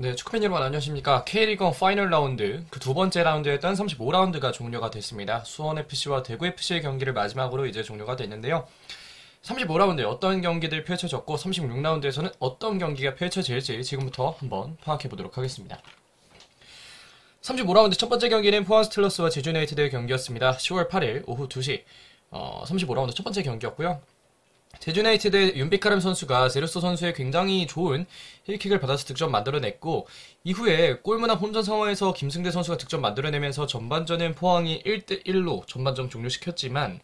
네, 축구팬 여러분 안녕하십니까. K리그 파이널 라운드, 그 두 번째 라운드였던 35라운드가 종료가 됐습니다. 수원FC와 대구FC의 경기를 마지막으로 이제 종료가 됐는데요. 35라운드에 어떤 경기들 펼쳐졌고 36라운드에서는 어떤 경기가 펼쳐질지 지금부터 한번 파악해보도록 하겠습니다. 35라운드 첫 번째 경기는 포항 스틸러스와 제주 유나이티드의 경기였습니다. 10월 8일 오후 2시 35라운드 첫 번째 경기였고요. 제주 유나이티드의 윤빛가람 선수가 제루소 선수의 굉장히 좋은 힐킥을 받아서 득점 만들어냈고, 이후에 골문앞 혼전 상황에서 김승대 선수가 득점 만들어내면서 전반전은 포항이 1대1로 전반전 종료시켰지만,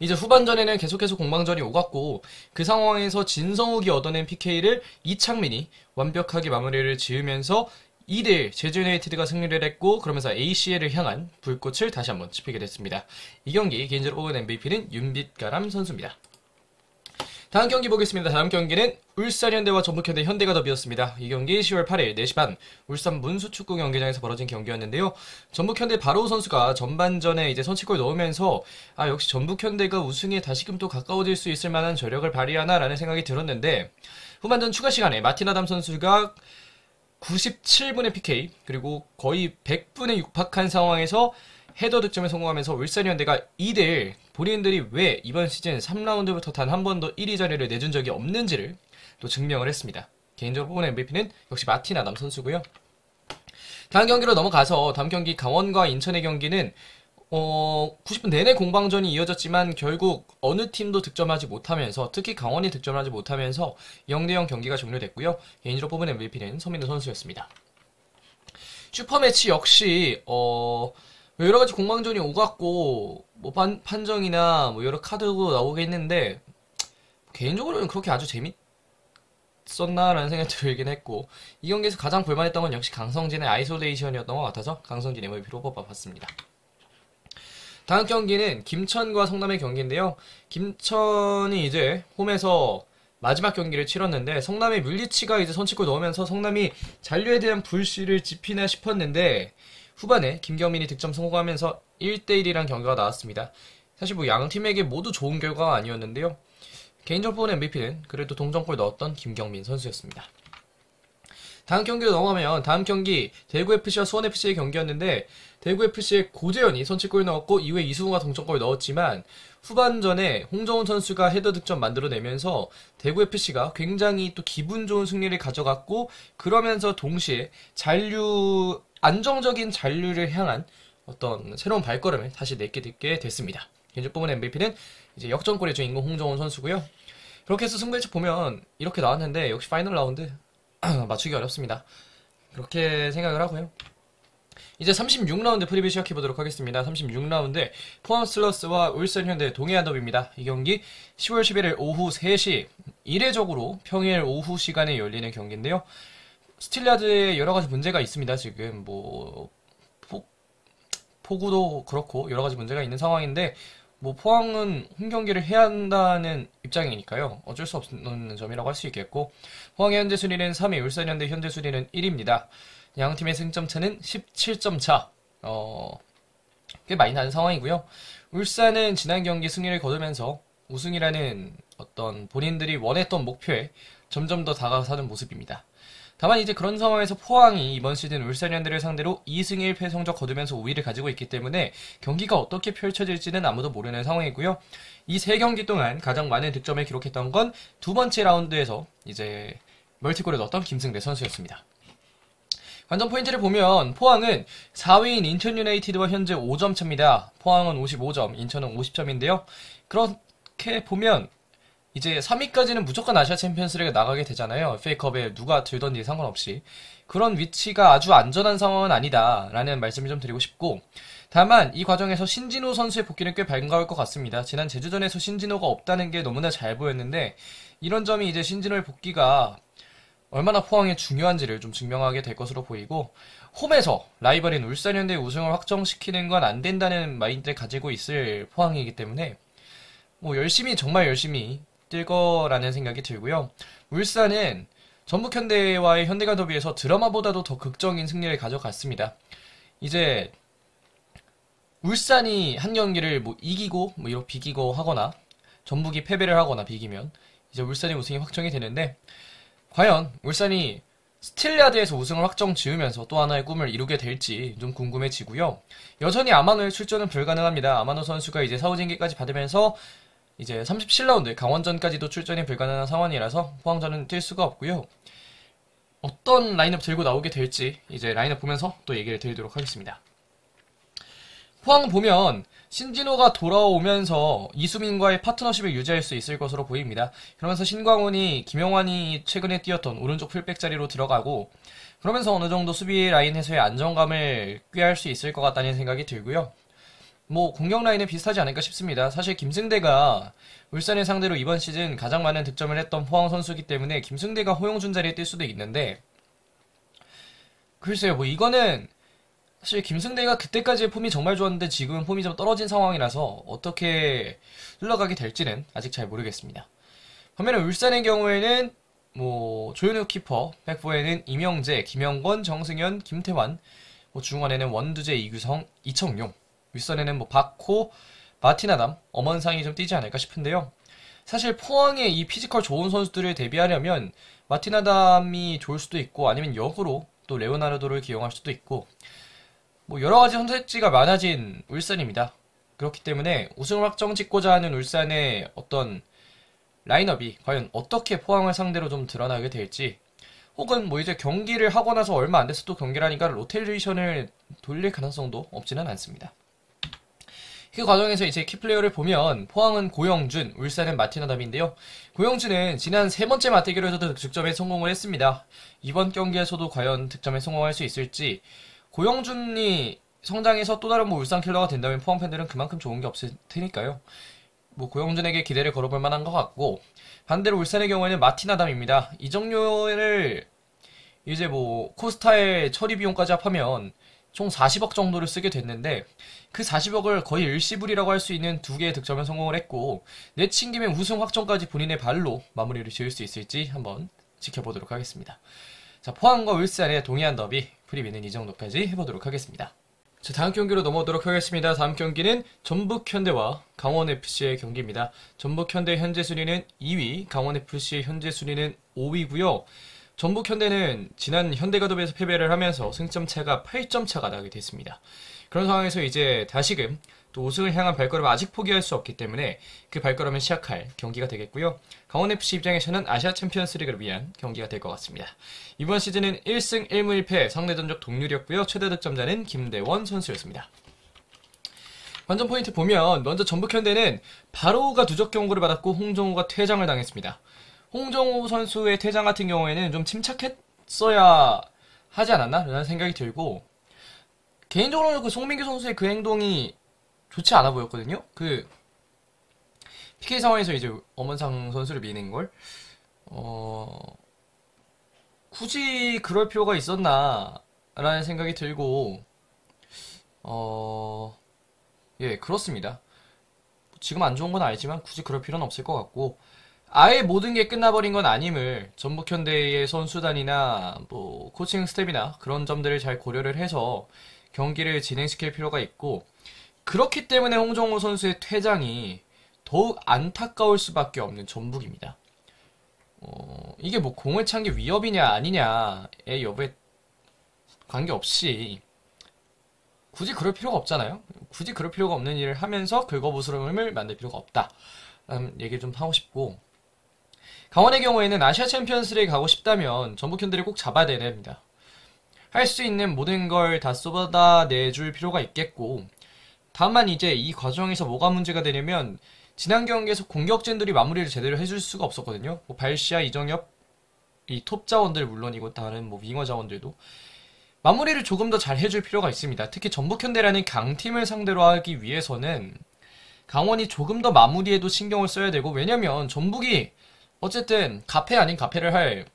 이제 후반전에는 계속해서 공방전이 오갔고, 그 상황에서 진성욱이 얻어낸 PK를 이창민이 완벽하게 마무리를 지으면서 2대1 제주 유나이티드가 승리를 했고, 그러면서 ACL을 향한 불꽃을 다시 한번 지피게 됐습니다. 이 경기 개인적으로 뽑은 MVP는 윤빛가람 선수입니다. 다음 경기 보겠습니다. 다음 경기는 울산현대와 전북현대 현대가 더비였습니다. 이 경기 10월 8일 4시 반 울산 문수축구 경기장에서 벌어진 경기였는데요. 전북현대 바로우 선수가 전반전에 이제 선취골 넣으면서 역시 전북현대가 우승에 다시금 또 가까워질 수 있을 만한 저력을 발휘하나라는 생각이 들었는데, 후반전 추가 시간에 마틴 아담 선수가 97분의 PK 그리고 거의 100분에 육박한 상황에서 헤더 득점에 성공하면서 울산현대가 2대1, 본인들이 왜 이번 시즌 3라운드부터 단 한 번도 1위 자리를 내준 적이 없는지를 또 증명을 했습니다. 개인적으로 뽑은 MVP는 역시 마틴 아담 선수고요. 다음 경기로 넘어가서 다음 경기 강원과 인천의 경기는 90분 내내 공방전이 이어졌지만 결국 어느 팀도 득점하지 못하면서, 특히 강원이 득점하지 못하면서 0대0 경기가 종료됐고요. 개인적으로 뽑은 MVP는 서민우 선수였습니다. 슈퍼매치 역시 여러가지 공방전이 오갔고 뭐 판정이나 뭐 여러 카드도 나오게 했는데, 개인적으로는 그렇게 아주 재밌었나라는 생각이 들긴 했고, 이 경기에서 가장 볼만했던 건 역시 강성진의 아이솔레이션이었던 것 같아서 강성진 MVP로 뽑아봤습니다. 다음 경기는 김천과 성남의 경기인데요. 김천이 이제 홈에서 마지막 경기를 치렀는데, 성남의 물리치가 이제 선취골 넣으면서 성남이 잔류에 대한 불씨를 지피나 싶었는데, 후반에 김경민이 득점 성공하면서 1대1이란 경기가 나왔습니다. 사실 뭐 양 팀에게 모두 좋은 결과가 아니었는데요. 개인적으로 뽑은 MVP는 그래도 동점골 넣었던 김경민 선수였습니다. 다음 경기로 넘어가면 다음 경기 대구FC와 수원FC의 경기였는데, 대구FC의 고재현이 선취골 넣었고 이후에 이승우가 동점골 넣었지만, 후반전에 홍정훈 선수가 헤더 득점 만들어내면서 대구FC가 굉장히 또 기분 좋은 승리를 가져갔고, 그러면서 동시에 안정적인 잔류를 향한 어떤 새로운 발걸음을 다시 내딛게 됐습니다. 개인적으로 뽑은 MVP는 이제 역전골의 주인공 홍정훈 선수고요. 그렇게 해서 승부예측 보면 이렇게 나왔는데, 역시 파이널 라운드 맞추기 어렵습니다. 그렇게 생각을 하고요. 이제 36라운드 프리뷰 시작해보도록 하겠습니다. 36라운드 포항 스틸러스와 울산현대 동해안 더비입니다. 이 경기 10월 11일 오후 3시, 이례적으로 평일 오후 시간에 열리는 경기인데요. 스틸야드에 여러가지 문제가 있습니다. 지금 뭐 폭우도 그렇고 여러가지 문제가 있는 상황인데, 뭐 포항은 홈경기를 해야 한다는 입장이니까요. 어쩔 수 없는 점이라고 할 수 있겠고, 포항의 현재 순위는 3위, 울산현대 현재 순위는 1위입니다. 양 팀의 승점 차는 17점 차. 꽤 많이 나는 상황이고요. 울산은 지난 경기 승리를 거두면서 우승이라는 어떤 본인들이 원했던 목표에 점점 더 다가서는 모습입니다. 다만 이제 그런 상황에서 포항이 이번 시즌 울산현대를 상대로 2승 1패 성적 거두면서 5위를 가지고 있기 때문에 경기가 어떻게 펼쳐질지는 아무도 모르는 상황이고요. 이 세 경기 동안 가장 많은 득점을 기록했던 건 두 번째 라운드에서 이제 멀티골을 넣었던 김승대 선수였습니다. 관전 포인트를 보면 포항은 4위인 인천 유나이티드와 현재 5점 차입니다. 포항은 55점, 인천은 50점인데요. 그렇게 보면 이제 3위까지는 무조건 아시아 챔피언스리그 나가게 되잖아요. FA컵에 누가 들던지 상관없이. 그런 위치가 아주 안전한 상황은 아니다라는 말씀을 좀 드리고 싶고, 다만 이 과정에서 신진호 선수의 복귀는 꽤 반가울 것 같습니다. 지난 제주전에서 신진호가 없다는 게 너무나 잘 보였는데, 이런 점이 이제 신진호의 복귀가 얼마나 포항에 중요한지를 좀 증명하게 될 것으로 보이고, 홈에서 라이벌인 울산현대의 우승을 확정시키는 건 안 된다는 마인드를 가지고 있을 포항이기 때문에 뭐 정말 열심히 뛸 거라는 생각이 들고요. 울산은 전북현대와의 현대가 더비에서 드라마보다도 더 극적인 승리를 가져갔습니다. 이제 울산이 한 경기를 뭐 이기고 뭐 이렇게 비기고 하거나, 전북이 패배를 하거나 비기면 이제 울산의 우승이 확정이 되는데, 과연 울산이 스틸리아드에서 우승을 확정 지으면서 또 하나의 꿈을 이루게 될지 좀 궁금해지고요. 여전히 아마노의 출전은 불가능합니다. 아마노 선수가 이제 사후징계까지 받으면서 이제 37라운드 강원전까지도 출전이 불가능한 상황이라서 포항전은 뛸 수가 없고요. 어떤 라인업 들고 나오게 될지 이제 라인업 보면서 또 얘기를 드리도록 하겠습니다. 포항 보면 신진호가 돌아오면서 이수민과의 파트너십을 유지할 수 있을 것으로 보입니다. 그러면서 신광훈이 김영환이 최근에 뛰었던 오른쪽 풀백 자리로 들어가고 그러면서 어느 정도 수비 라인에서의 안정감을 꾀할 수 있을 것 같다는 생각이 들고요. 뭐 공격 라인은 비슷하지 않을까 싶습니다. 사실 김승대가 울산을 상대로 이번 시즌 가장 많은 득점을 했던 포항 선수이기 때문에 김승대가 호용준 자리에 뛸 수도 있는데 글쎄요, 뭐 이거는 사실 김승대가 그때까지의 폼이 정말 좋았는데 지금은 폼이 좀 떨어진 상황이라서 어떻게 흘러가게 될지는 아직 잘 모르겠습니다. 반면에 울산의 경우에는 뭐 조현우 키퍼, 백포에는 임영재, 김영권, 정승현, 김태환, 뭐 중원에는 원두재, 이규성, 이청용, 윗선에는 뭐 박호, 마티나담, 엄원상이 좀 뛰지 않을까 싶은데요. 사실 포항의 이 피지컬 좋은 선수들을 대비하려면 마티나담이 좋을 수도 있고 아니면 역으로 또 레오나르도를 기용할 수도 있고 뭐 여러가지 선택지가 많아진 울산입니다. 그렇기 때문에 우승을 확정 짓고자 하는 울산의 어떤 라인업이 과연 어떻게 포항을 상대로 좀 드러나게 될지 혹은 뭐 이제 경기를 하고 나서 얼마 안 돼서 또 경기를 하니까 로테이션을 돌릴 가능성도 없지는 않습니다. 그 과정에서 이제 키플레이어를 보면 포항은 고영준, 울산은 마티나담인데요. 고영준은 지난 세 번째 맞대결에서도 득점에 성공을 했습니다. 이번 경기에서도 과연 득점에 성공할 수 있을지 고영준이 성장해서 또 다른 뭐 울산 킬러가 된다면 포항 팬들은 그만큼 좋은 게 없을 테니까요. 뭐 고영준에게 기대를 걸어볼 만한 것 같고 반대로 울산의 경우에는 마티나담입니다. 이정료를 이제 뭐 코스타의 처리 비용까지 합하면 총 40억 정도를 쓰게 됐는데 그 40억을 거의 일시불이라고 할 수 있는 두 개의 득점에 성공을 했고 내친김에 우승 확정까지 본인의 발로 마무리를 지을 수 있을지 한번 지켜보도록 하겠습니다. 자, 포항과 울산의 동해안 더비 프리뷰는 이 정도까지 해보도록 하겠습니다. 자, 다음 경기로 넘어오도록 하겠습니다. 다음 경기는 전북현대와 강원FC의 경기입니다. 전북현대 현재 순위는 2위, 강원FC의 현재 순위는 5위고요. 전북현대는 지난 현대가더비에서 패배를 하면서 승점 차가 8점 차가 나게 됐습니다. 그런 상황에서 이제 다시금 또 우승을 향한 발걸음을 아직 포기할 수 없기 때문에 그 발걸음을 시작할 경기가 되겠고요. 강원FC 입장에서는 아시아 챔피언스리그를 위한 경기가 될 것 같습니다. 이번 시즌은 1승 1무 1패 상대전적 동률이었고요. 최대 득점자는 김대원 선수였습니다. 관전 포인트 보면 먼저 전북현대는 바로우가 누적 경고를 받았고 홍정호가 퇴장을 당했습니다. 홍정호 선수의 퇴장 같은 경우에는 좀 침착했어야 하지 않았나? 라는 생각이 들고 개인적으로는 그 송민규 선수의 그 행동이 좋지 않아 보였거든요. 그 PK 상황에서 이제 엄원상 선수를 미는 걸 굳이 그럴 필요가 있었나 라는 생각이 들고 예, 그렇습니다. 지금 안 좋은 건 알지만 굳이 그럴 필요는 없을 것 같고 아예 모든 게 끝나버린 건 아님을 전북현대의 선수단이나 뭐 코칭 스텝이나 그런 점들을 잘 고려를 해서 경기를 진행시킬 필요가 있고 그렇기 때문에 홍정호 선수의 퇴장이 더욱 안타까울 수밖에 없는 전북입니다. 이게 뭐 공을 찬 게 위협이냐 아니냐의 여부에 관계없이 굳이 그럴 필요가 없잖아요. 굳이 그럴 필요가 없는 일을 하면서 긁어부스럼을 만들 필요가 없다 라는 얘기를 좀 하고 싶고 강원의 경우에는 아시아 챔피언스리그 가고 싶다면 전북현대를 꼭 잡아야 됩니다. 할 수 있는 모든 걸 다 쏟아내줄 필요가 있겠고 다만 이제 이 과정에서 뭐가 문제가 되냐면 지난 경기에서 공격진들이 마무리를 제대로 해줄 수가 없었거든요. 뭐 발시아, 이정엽, 이 톱 자원들 물론이고 다른 뭐 윙어 자원들도 마무리를 조금 더 잘 해줄 필요가 있습니다. 특히 전북현대라는 강팀을 상대로 하기 위해서는 강원이 조금 더 마무리에도 신경을 써야 되고 왜냐면 전북이 어쨌든 가패 아닌 가패를 할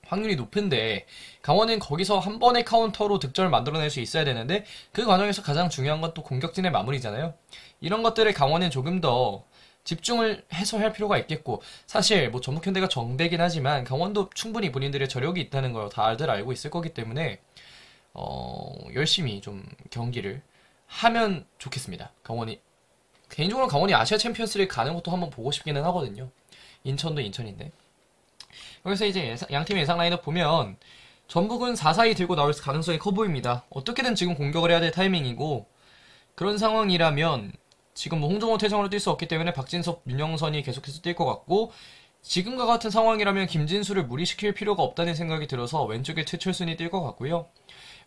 확률이 높은데 강원은 거기서 한 번의 카운터로 득점을 만들어낼 수 있어야 되는데 그 과정에서 가장 중요한 건 또 공격진의 마무리잖아요. 이런 것들을 강원은 조금 더 집중을 해서 할 필요가 있겠고 사실 뭐 전북현대가 정배긴 하지만 강원도 충분히 본인들의 저력이 있다는 걸 다들 알고 있을 거기 때문에 열심히 좀 경기를 하면 좋겠습니다. 강원이 개인적으로 강원이 아시아 챔피언스리그 가는 것도 한번 보고 싶기는 하거든요. 인천도 인천인데. 그래서 이제 양 팀의 예상 라인업 보면 전북은 4-4-2 들고 나올 가능성이 커 보입니다. 어떻게든 지금 공격을 해야 될 타이밍이고 그런 상황이라면 지금 뭐 홍정호 퇴장으로 뛸 수 없기 때문에 박진섭, 윤영선이 계속해서 뛸 것 같고 지금과 같은 상황이라면 김진수를 무리시킬 필요가 없다는 생각이 들어서 왼쪽에 최철순이 뛸 것 같고요.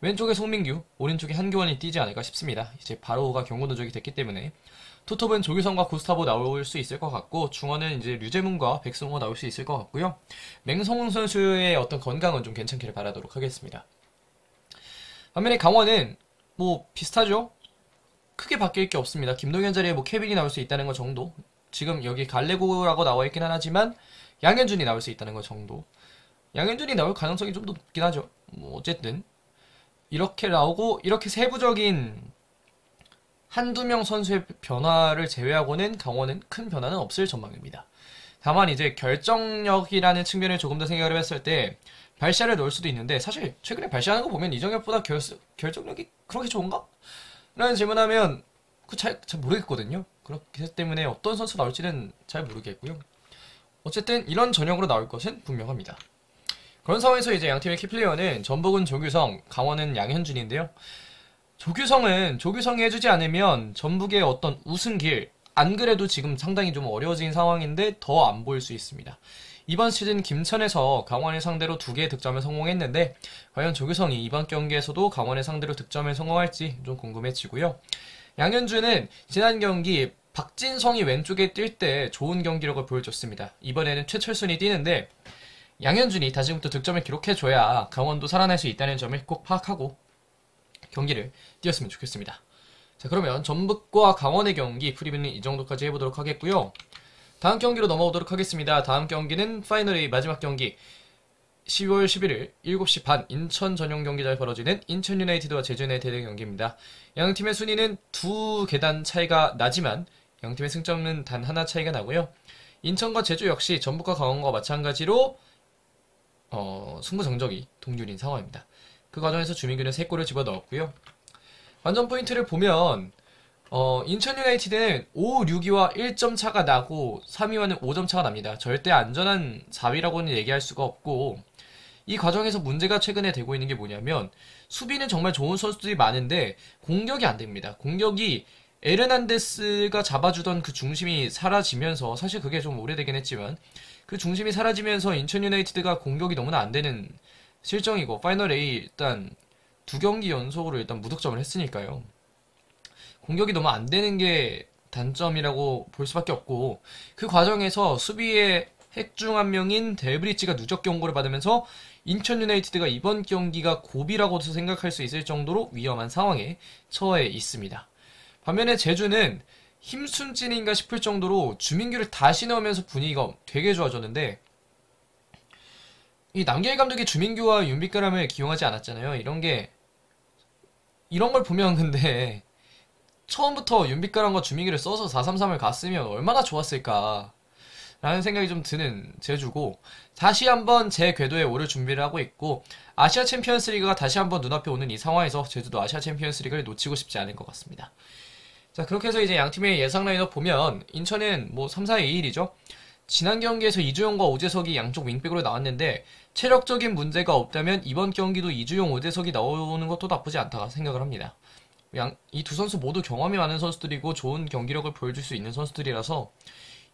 왼쪽에 송민규, 오른쪽에 한교원이 뛰지 않을까 싶습니다. 이제 바로가 경고 누적이 됐기 때문에 투톱은 조규성과 구스타보 나올 수 있을 것 같고 중원은 이제 류재문과 백승호가 나올 수 있을 것 같고요. 맹성훈 선수의 어떤 건강은 좀 괜찮기를 바라도록 하겠습니다. 반면에 강원은 뭐 비슷하죠? 크게 바뀔 게 없습니다. 김동현 자리에 뭐 케빈이 나올 수 있다는 것 정도. 지금 여기 갈레고라고 나와 있긴 하지만 양현준이 나올 수 있다는 것 정도. 양현준이 나올 가능성이 좀 더 높긴 하죠. 뭐 어쨌든 이렇게 나오고 이렇게 세부적인 한두 명 선수의 변화를 제외하고는 강원은 큰 변화는 없을 전망입니다. 다만 이제 결정력이라는 측면을 조금 더 생각을 했을 때 발시아를 넣을 수도 있는데 사실 최근에 발시하는 거 보면 이정엽보다 결정력이 그렇게 좋은가? 라는 질문하면 잘 모르겠거든요. 그렇기 때문에 어떤 선수 나올지는 잘 모르겠고요. 어쨌든 이런 전형으로 나올 것은 분명합니다. 그런 상황에서 이제 양팀의 키플레이어는 전북은 조규성, 강원은 양현준인데요. 조규성이 해주지 않으면 전북의 어떤 우승길, 안 그래도 지금 상당히 좀 어려워진 상황인데 더 안 보일 수 있습니다. 이번 시즌 김천에서 강원을 상대로 2개의 득점에 성공했는데 과연 조규성이 이번 경기에서도 강원을 상대로 득점에 성공할지 좀 궁금해지고요. 양현준은 지난 경기 박진성이 왼쪽에 뛸 때 좋은 경기력을 보여줬습니다. 이번에는 최철순이 뛰는데 양현준이 다시부터 득점을 기록해줘야 강원도 살아날 수 있다는 점을 꼭 파악하고 경기를 뛰었으면 좋겠습니다. 자, 그러면 전북과 강원의 경기 프리뷰는 이 정도까지 해보도록 하겠고요. 다음 경기로 넘어오도록 하겠습니다. 다음 경기는 파이널 A 마지막 경기 10월 11일 7시 반 인천 전용 경기장에 벌어지는 인천 유나이티드와 제주 유나이티드의 경기입니다. 양 팀의 순위는 2계단 차이가 나지만 양 팀의 승점은 단 하나 차이가 나고요. 인천과 제주 역시 전북과 강원과 마찬가지로 승부 정적이 동률인 상황입니다. 그 과정에서 주민규는 3골을 집어넣었고요. 관전 포인트를 보면 인천 유나이티드는 5, 6위와 1점 차가 나고 3위와는 5점 차가 납니다. 절대 안전한 4위라고는 얘기할 수가 없고 이 과정에서 문제가 최근에 되고 있는 게 뭐냐면 수비는 정말 좋은 선수들이 많은데 공격이 안 됩니다. 공격이 에르난데스가 잡아주던 그 중심이 사라지면서 사실 그게 좀 오래되긴 했지만 그 중심이 사라지면서 인천 유나이티드가 공격이 너무나 안 되는 실정이고 파이널 A 일단 2경기 연속으로 일단 무득점을 했으니까요. 공격이 너무 안 되는 게 단점이라고 볼 수밖에 없고 그 과정에서 수비의 핵 중 한 명인 델브리치가 누적 경고를 받으면서 인천 유나이티드가 이번 경기가 고비라고도 생각할 수 있을 정도로 위험한 상황에 처해 있습니다. 반면에 제주는 힘순진인가 싶을 정도로 주민규를 다시 넣으면서 분위기가 되게 좋아졌는데 이 남길 감독이 주민규와 윤빛가람을 기용하지 않았잖아요. 이런 걸 보면 근데 처음부터 윤빛가람과 주민규를 써서 4-3-3을 갔으면 얼마나 좋았을까 라는 생각이 좀 드는 제주고 다시 한번 제 궤도에 오를 준비를 하고 있고 아시아 챔피언스 리그가 다시 한번 눈앞에 오는 이 상황에서 제주도 아시아 챔피언스 리그를 놓치고 싶지 않을 것 같습니다. 자, 그렇게 해서 이제 양팀의 예상 라인업 보면 인천은 뭐 3-4-2-1이죠. 지난 경기에서 이주용과 오재석이 양쪽 윙백으로 나왔는데 체력적인 문제가 없다면 이번 경기도 이주용, 오재석이 나오는 것도 나쁘지 않다 생각을 합니다. 이 두 선수 모두 경험이 많은 선수들이고 좋은 경기력을 보여줄 수 있는 선수들이라서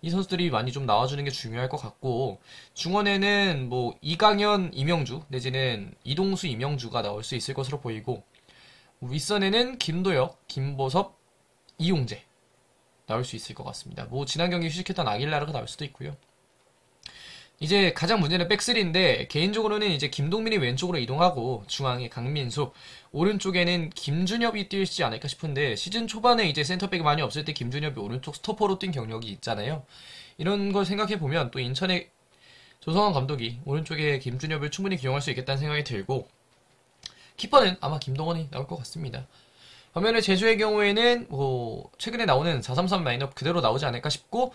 이 선수들이 많이 좀 나와주는 게 중요할 것 같고 중원에는 뭐 이강현, 이명주 내지는 이동수, 이명주가 나올 수 있을 것으로 보이고 윗선에는 김도혁, 김보섭, 이용재 나올 수 있을 것 같습니다. 뭐 지난 경기 휴식했던 아길라르가 나올 수도 있고요. 이제 가장 문제는 백스리인데 개인적으로는 이제 김동민이 왼쪽으로 이동하고 중앙에 강민수, 오른쪽에는 김준엽이 뛸지 않을까 싶은데 시즌 초반에 이제 센터백이 많이 없을 때 김준엽이 오른쪽 스토퍼로 뛴 경력이 있잖아요. 이런 걸 생각해보면 또 인천의 조성환 감독이 오른쪽에 김준엽을 충분히 기용할 수 있겠다는 생각이 들고 키퍼는 아마 김동원이 나올 것 같습니다. 반면에 제주의 경우에는 뭐 최근에 나오는 4-3-3 라인업 그대로 나오지 않을까 싶고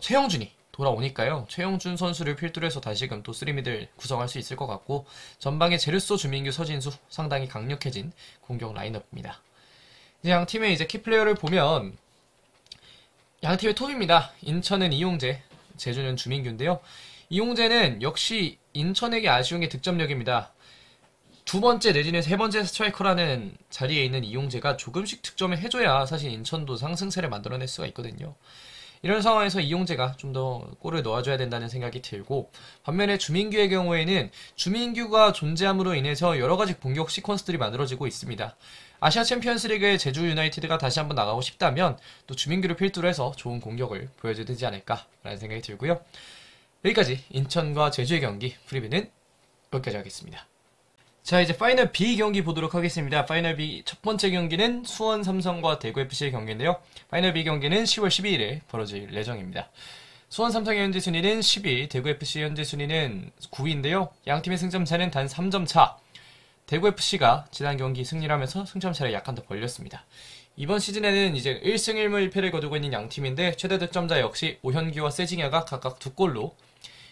최영준이 돌아오니까요. 최영준 선수를 필두로 해서 다시금 또 3미들 구성할 수 있을 것 같고 전방에 제르소, 주민규, 서진수 상당히 강력해진 공격 라인업입니다. 이제 양 팀의 이제 키플레이어를 보면 양 팀의 톱입니다. 인천은 이용재, 제주는 주민규인데요. 이용재는 역시 인천에게 아쉬운 게 득점력입니다. 두 번째 내지는 세 번째 스트라이커라는 자리에 있는 이용재가 조금씩 득점을 해줘야 사실 인천도 상승세를 만들어낼 수가 있거든요. 이런 상황에서 이용재가 좀 더 골을 넣어줘야 된다는 생각이 들고, 반면에 주민규의 경우에는 주민규가 존재함으로 인해서 여러가지 공격 시퀀스들이 만들어지고 있습니다. 아시아 챔피언스리그에 제주 유나이티드가 다시 한번 나가고 싶다면 또 주민규를 필두로 해서 좋은 공격을 보여줘야 되지 않을까라는 생각이 들고요. 여기까지 인천과 제주의 경기 프리뷰는 여기까지 하겠습니다. 자, 이제 파이널 B 경기 보도록 하겠습니다. 파이널 B 첫 번째 경기는 수원 삼성과 대구 FC의 경기인데요. 파이널 B 경기는 10월 12일에 벌어질 예정입니다. 수원 삼성의 현재 순위는 10위, 대구 FC 현재 순위는 9위인데요. 양 팀의 승점 차는 단 3점 차. 대구 FC가 지난 경기 승리를 하면서 승점 차를 약간 더 벌렸습니다. 이번 시즌에는 이제 1승 1무 1패를 거두고 있는 양 팀인데, 최대 득점자 역시 오현규와 세징야가 각각 2골로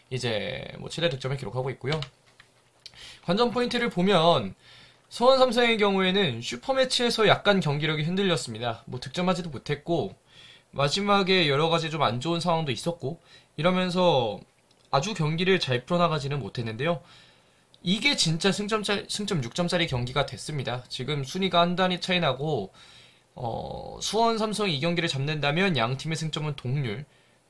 이제 최대 득점을 기록하고 있고요. 관전 포인트를 보면 수원 삼성의 경우에는 슈퍼매치에서 약간 경기력이 흔들렸습니다. 득점하지도 못했고 마지막에 여러가지 좀 안 좋은 상황도 있었고 이러면서 아주 경기를 잘 풀어나가지는 못했는데요. 이게 진짜 승점 6점짜리 경기가 됐습니다. 지금 순위가 한 단위 차이 나고 수원 삼성이 이 경기를 잡는다면 양 팀의 승점은 동률,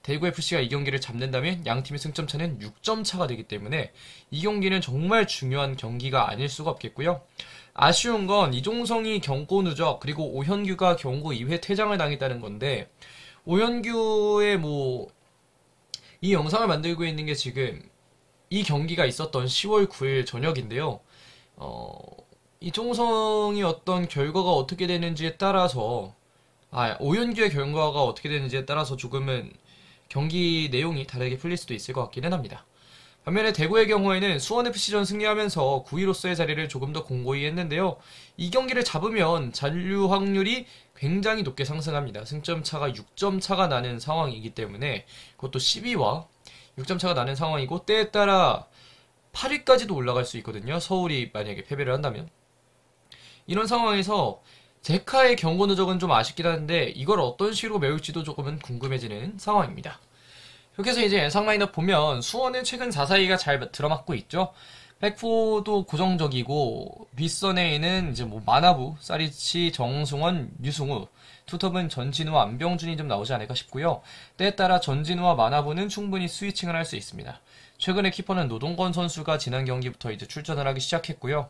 대구 FC가 이 경기를 잡는다면 양 팀의 승점 차는 6점 차가 되기 때문에 이 경기는 정말 중요한 경기가 아닐 수가 없겠고요. 아쉬운 건 이종성이 경고 누적, 그리고 오현규가 경고 2회 퇴장을 당했다는 건데, 오현규의 이 영상을 만들고 있는 게 지금 이 경기가 있었던 10월 9일 저녁인데요. 이종성이 어떤 결과가 어떻게 되는지에 따라서, 오현규의 결과가 어떻게 되는지에 따라서 조금은 경기 내용이 다르게 풀릴 수도 있을 것 같기는 합니다. 반면에 대구의 경우에는 수원FC전 승리하면서 9위로서의 자리를 조금 더 공고히 했는데요. 이 경기를 잡으면 잔류 확률이 굉장히 높게 상승합니다. 승점 차가 6점 차가 나는 상황이기 때문에, 그것도 10위와 6점 차가 나는 상황이고, 때에 따라 8위까지도 올라갈 수 있거든요. 서울이 만약에 패배를 한다면. 이런 상황에서 제카의 경고 누적은 좀 아쉽긴 한데 이걸 어떤 식으로 메울지도 조금은 궁금해지는 상황입니다. 이렇게 해서 이제 예상 라인업 보면 수원은 최근 4-4-2가 잘 들어맞고 있죠. 백포도 고정적이고 윗선에는 이제 마나부, 사리치, 정승원, 유승우, 투톱은 전진우와 안병준이 좀 나오지 않을까 싶고요. 때에 따라 전진우와 마나부는 충분히 스위칭을 할 수 있습니다. 최근에 키퍼는 노동건 선수가 지난 경기부터 이제 출전을 하기 시작했고요.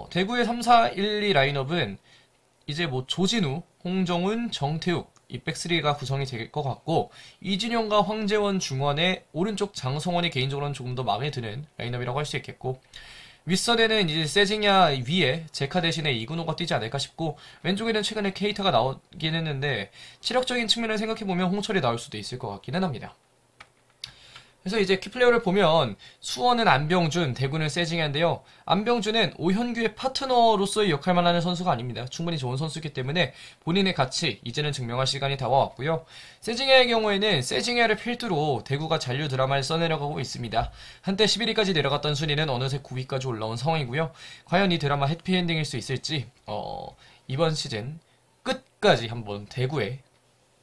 대구의 3-4-1-2 라인업은 이제 조진우, 홍정훈, 정태욱 이 백스리가 구성이 될 것 같고, 이진용과 황재원 중원에 오른쪽 장성원이 개인적으로는 조금 더 마음에 드는 라인업이라고 할 수 있겠고, 윗선에는 이제 세징야 위에 제카 대신에 이근호가 뛰지 않을까 싶고, 왼쪽에는 최근에 케이타가 나오긴 했는데 체력적인 측면을 생각해보면 홍철이 나올 수도 있을 것 같기는 합니다. 그래서 이제 키플레이어를 보면 수원은 안병준, 대구는 세징야인데요. 안병준은 오현규의 파트너로서의 역할만 하는 선수가 아닙니다. 충분히 좋은 선수이기 때문에 본인의 가치 이제는 증명할 시간이 다가왔고요. 세징야의 경우에는 세징야를 필두로 대구가 잔류 드라마를 써내려가고 있습니다. 한때 11위까지 내려갔던 순위는 어느새 9위까지 올라온 상황이고요. 과연 이 드라마 해피엔딩일 수 있을지 이번 시즌 끝까지 한번 대구의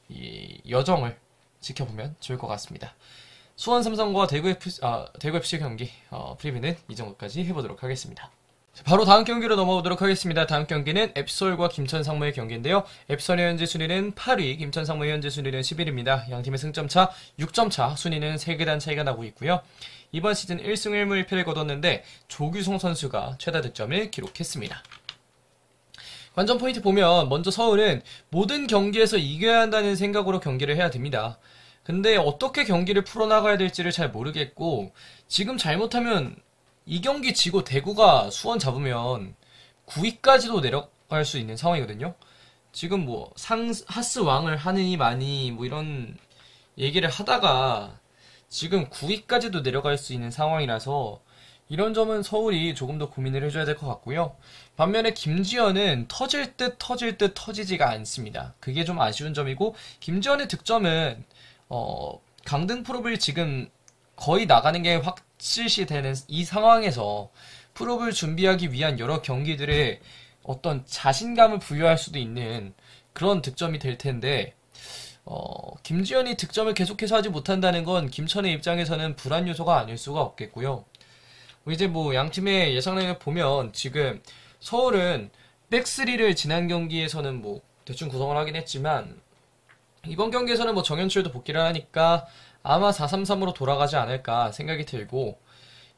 이 여정을 지켜보면 좋을 것 같습니다. 수원 삼성과 대구 FC 경기 프리뷰는 이 정도까지 해보도록 하겠습니다. 바로 다음 경기로 넘어오도록 하겠습니다. 다음 경기는 앱솔과 김천 상무의 경기인데요. 앱솔의 현재 순위는 8위, 김천 상무의 현재 순위는 11위입니다. 양팀의 승점차 6점차, 순위는 3계단 차이가 나고 있고요. 이번 시즌 1승 1무 1패를 거뒀는데 조규성 선수가 최다 득점을 기록했습니다. 관전 포인트 보면 먼저 서울은 모든 경기에서 이겨야 한다는 생각으로 경기를 해야 됩니다. 근데 어떻게 경기를 풀어나가야 될지를 잘 모르겠고, 지금 잘못하면 이 경기 지고 대구가 수원 잡으면 9위까지도 내려갈 수 있는 상황이거든요. 지금 하스 왕을 하느니 마니 이런 얘기를 하다가 지금 9위까지도 내려갈 수 있는 상황이라서 이런 점은 서울이 조금 더 고민을 해줘야 될 것 같고요. 반면에 김지현은 터질 듯 터지지가 않습니다. 그게 좀 아쉬운 점이고, 김지현의 득점은 강등 프로를 지금 거의 나가는 게 확실시 되는 이 상황에서 프로를 준비하기 위한 여러 경기들의 어떤 자신감을 부여할 수도 있는 그런 득점이 될 텐데, 김지현이 득점을 계속해서 하지 못한다는 건 김천의 입장에서는 불안 요소가 아닐 수가 없겠고요. 이제 뭐 양 팀의 예상 라인을 보면 지금 서울은 백스리를 지난 경기에서는 뭐 대충 구성을 하긴 했지만 이번 경기에서는 뭐 정현철도 복귀를 하니까 아마 4-3-3으로 돌아가지 않을까 생각이 들고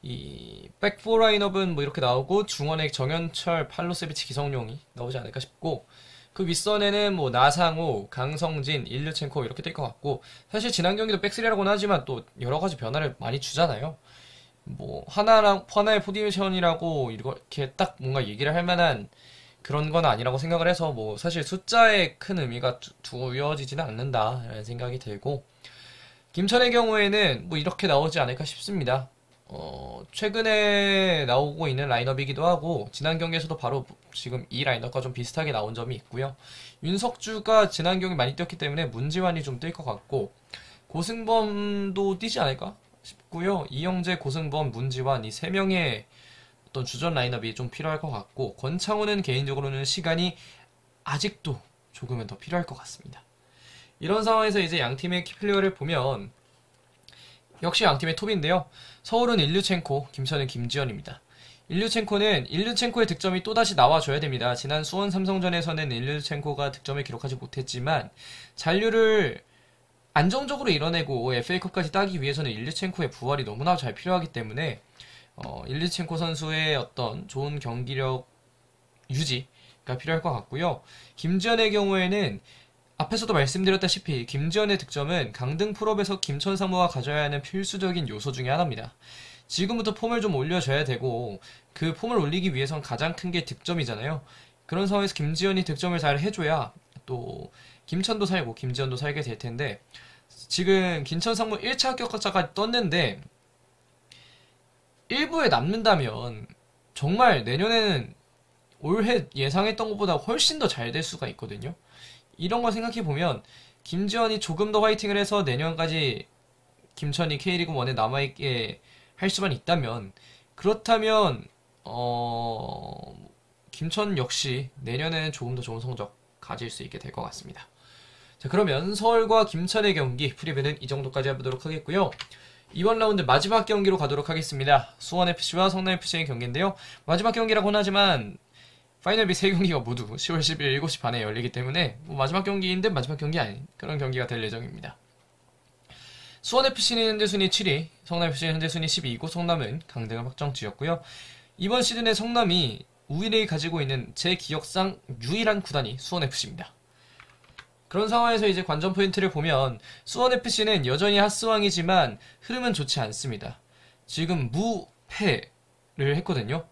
이 백포 라인업은 뭐 이렇게 나오고 중원에 정현철, 팔로세비치, 기성용이 나오지 않을까 싶고 그 윗선에는 뭐 나상호, 강성진, 일류첸코 이렇게 될 것 같고 사실 지난 경기도 백스리라고는 하지만 또 여러 가지 변화를 많이 주잖아요. 뭐 하나의 포지션이라고 이렇게 딱 뭔가 얘기를 할 만한 그런 건 아니라고 생각을 해서 뭐 사실 숫자에 큰 의미가 두어지지는 않는다라는 생각이 들고 김천의 경우에는 뭐 이렇게 나오지 않을까 싶습니다. 최근에 나오고 있는 라인업이기도 하고 지난 경기에서도 바로 지금 이 라인업과 좀 비슷하게 나온 점이 있고요. 윤석주가 지난 경기 많이 뛰었기 때문에 문지환이 좀 뛸 것 같고 고승범도 뛰지 않을까 싶고요. 이영재, 고승범, 문지환 이 세 명의 어떤 주전 라인업이 좀 필요할 것 같고 권창훈은 개인적으로는 시간이 아직도 조금은 더 필요할 것 같습니다. 이런 상황에서 이제 양 팀의 키플레이어를 보면 역시 양 팀의 톱인데요. 서울은 일류첸코, 김천은 김지현입니다. 일류첸코의 득점이 또다시 나와줘야 됩니다. 지난 수원 삼성전에서는 일류첸코가 득점을 기록하지 못했지만 잔류를 안정적으로 이뤄내고 FA컵까지 따기 위해서는 일류첸코의 부활이 너무나 잘 필요하기 때문에 일류첸코 선수의 어떤 좋은 경기력 유지가 필요할 것 같고요. 김지현의 경우에는 앞에서도 말씀드렸다시피 김지현의 득점은 강등 풀업에서 김천 상무가 가져야 하는 필수적인 요소 중에 하나입니다. 지금부터 폼을 좀 올려줘야 되고 그 폼을 올리기 위해선 가장 큰 게 득점이잖아요. 그런 상황에서 김지현이 득점을 잘 해줘야 또 김천도 살고 김지현도 살게 될 텐데 지금 김천 상무 1차 합격자까지 떴는데 1부에 남는다면 정말 내년에는 올해 예상했던 것보다 훨씬 더 잘 될 수가 있거든요. 이런 걸 생각해보면 김지현이 조금 더 화이팅을 해서 내년까지 김천이 K리그 1에 남아있게 할 수만 있다면 그렇다면 김천 역시 내년에는 조금 더 좋은 성적 가질 수 있게 될 것 같습니다. 자, 그러면 서울과 김천의 경기 프리뷰는 이 정도까지 해보도록 하겠고요. 이번 라운드 마지막 경기로 가도록 하겠습니다. 수원FC와 성남FC의 경기인데요. 마지막 경기라고는 하지만 파이널비 3경기가 모두 10월 10일 7시 반에 열리기 때문에 뭐 마지막 경기인데 마지막 경기 아닌 그런 경기가 될 예정입니다. 수원FC는 현재 순위 7위, 성남FC는 현재 순위 12위고 성남은 강등을 확정지었고요. 이번 시즌에 성남이 우위를 가지고 있는 제 기억상 유일한 구단이 수원FC입니다. 그런 상황에서 이제 관전 포인트를 보면 수원FC는 여전히 핫스왕이지만 흐름은 좋지 않습니다. 지금 무패를 했거든요.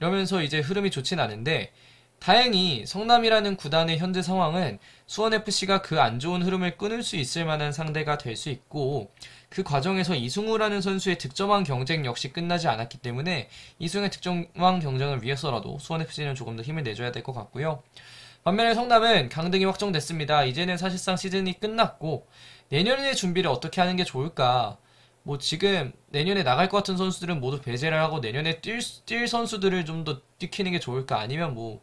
이러면서 이제 흐름이 좋진 않은데 다행히 성남이라는 구단의 현재 상황은 수원FC가 그 안 좋은 흐름을 끊을 수 있을 만한 상대가 될 수 있고 그 과정에서 이승우라는 선수의 득점왕 경쟁 역시 끝나지 않았기 때문에 이승우의 득점왕 경쟁을 위해서라도 수원FC는 조금 더 힘을 내줘야 될 것 같고요. 반면에 성남은 강등이 확정됐습니다. 이제는 사실상 시즌이 끝났고 내년의 준비를 어떻게 하는 게 좋을까? 뭐 지금 내년에 나갈 것 같은 선수들은 모두 배제를 하고 내년에 뛸 선수들을 좀 더 뛰키는 게 좋을까? 아니면 뭐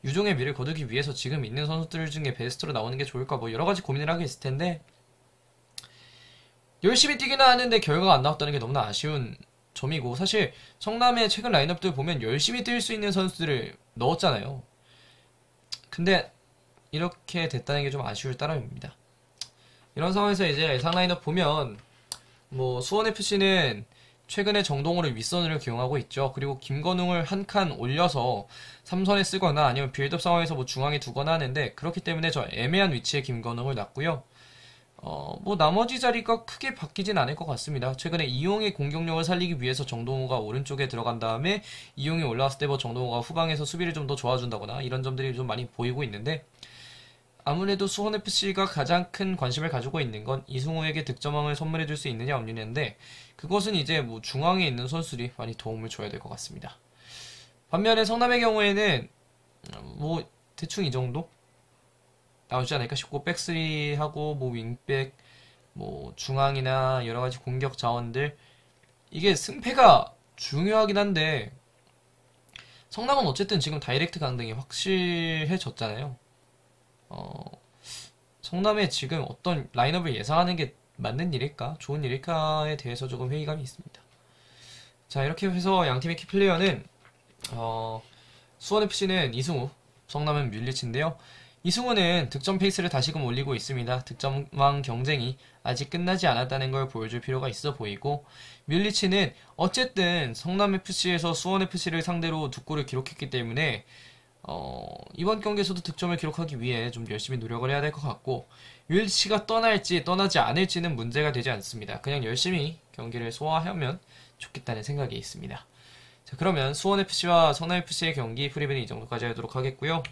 유종의 미를 거두기 위해서 지금 있는 선수들 중에 베스트로 나오는 게 좋을까? 뭐 여러 가지 고민을 하게 있을 텐데 열심히 뛰기는 하는데 결과가 안 나왔다는 게 너무나 아쉬운 점이고 사실 성남의 최근 라인업들 보면 열심히 뛸 수 있는 선수들을 넣었잖아요. 근데 이렇게 됐다는 게 좀 아쉬울 따름입니다. 이런 상황에서 이제 예상 라인업 보면 뭐 수원FC는 최근에 정동호를 윗선으로 기용하고 있죠. 그리고 김건웅을 한 칸 올려서 3선에 쓰거나 아니면 빌드업 상황에서 뭐 중앙에 두거나 하는데 그렇기 때문에 저 애매한 위치에 김건웅을 놨고요. 뭐 나머지 자리가 크게 바뀌진 않을 것 같습니다. 최근에 이용의 공격력을 살리기 위해서 정동호가 오른쪽에 들어간 다음에 이용이 올라왔을 때 뭐 정동호가 후방에서 수비를 좀 더 도와준다거나 이런 점들이 좀 많이 보이고 있는데 아무래도 수원FC가 가장 큰 관심을 가지고 있는 건 이승우에게 득점왕을 선물해줄 수 있느냐 없느냐인데 그것은 이제 뭐 중앙에 있는 선수들이 많이 도움을 줘야 될 것 같습니다. 반면에 성남의 경우에는 뭐 대충 이 정도 나오지 않을까 싶고 백스리하고 뭐 윙백 뭐 중앙이나 여러가지 공격 자원들 이게 승패가 중요하긴 한데 성남은 어쨌든 지금 다이렉트 강등이 확실해졌잖아요. 성남의 지금 어떤 라인업을 예상하는 게 맞는 일일까? 좋은 일일까에 대해서 조금 회의감이 있습니다. 자, 이렇게 해서 양팀의 키플레이어는 수원FC는 이승우, 성남은 뮬리치인데요. 이승우는 득점 페이스를 다시금 올리고 있습니다. 득점왕 경쟁이 아직 끝나지 않았다는 걸 보여줄 필요가 있어 보이고, 뮬리치는 어쨌든 성남FC에서 수원FC를 상대로 2골을 기록했기 때문에 이번 경기에서도 득점을 기록하기 위해 좀 열심히 노력을 해야 될 것 같고, 뮬리치가 떠날지 떠나지 않을지는 문제가 되지 않습니다. 그냥 열심히 경기를 소화하면 좋겠다는 생각이 있습니다. 자, 그러면 수원FC와 성남FC의 경기 프리뷰는 이 정도까지 하도록 하겠고요.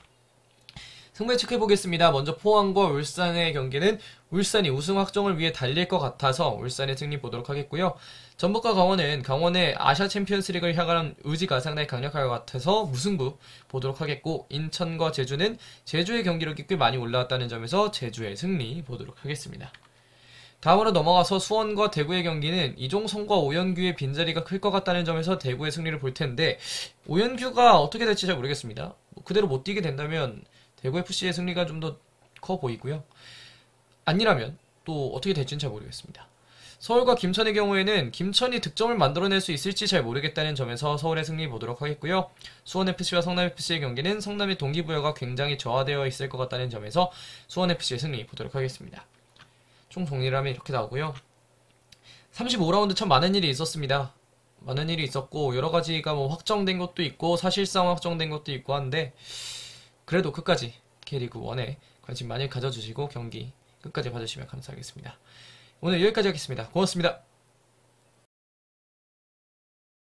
승부 체크해보겠습니다. 먼저 포항과 울산의 경기는 울산이 우승 확정을 위해 달릴 것 같아서 울산의 승리 보도록 하겠고요. 전북과 강원은 강원의 아시아 챔피언스리그를 향한 의지가 상당히 강력할 것 같아서 무승부 보도록 하겠고, 인천과 제주는 제주의 경기력이 꽤 많이 올라왔다는 점에서 제주의 승리 보도록 하겠습니다. 다음으로 넘어가서 수원과 대구의 경기는 이종성과 오연규의 빈자리가 클 것 같다는 점에서 대구의 승리를 볼 텐데, 오연규가 어떻게 될지 잘 모르겠습니다. 그대로 못 뛰게 된다면 대구FC의 승리가 좀 더 커 보이고요. 아니라면 또 어떻게 될지는 잘 모르겠습니다. 서울과 김천의 경우에는 김천이 득점을 만들어낼 수 있을지 잘 모르겠다는 점에서 서울의 승리 보도록 하겠고요. 수원FC와 성남FC의 경기는 성남의 동기부여가 굉장히 저하되어 있을 것 같다는 점에서 수원FC의 승리 보도록 하겠습니다. 총 정리를 하면 이렇게 나오고요. 35라운드 참 많은 일이 있었습니다. 많은 일이 있었고 여러 가지가 뭐 확정된 것도 있고 사실상 확정된 것도 있고 한데, 그래도 끝까지 K리그 1에 관심 많이 가져주시고 경기 끝까지 봐주시면 감사하겠습니다. 오늘 여기까지 하겠습니다. 고맙습니다.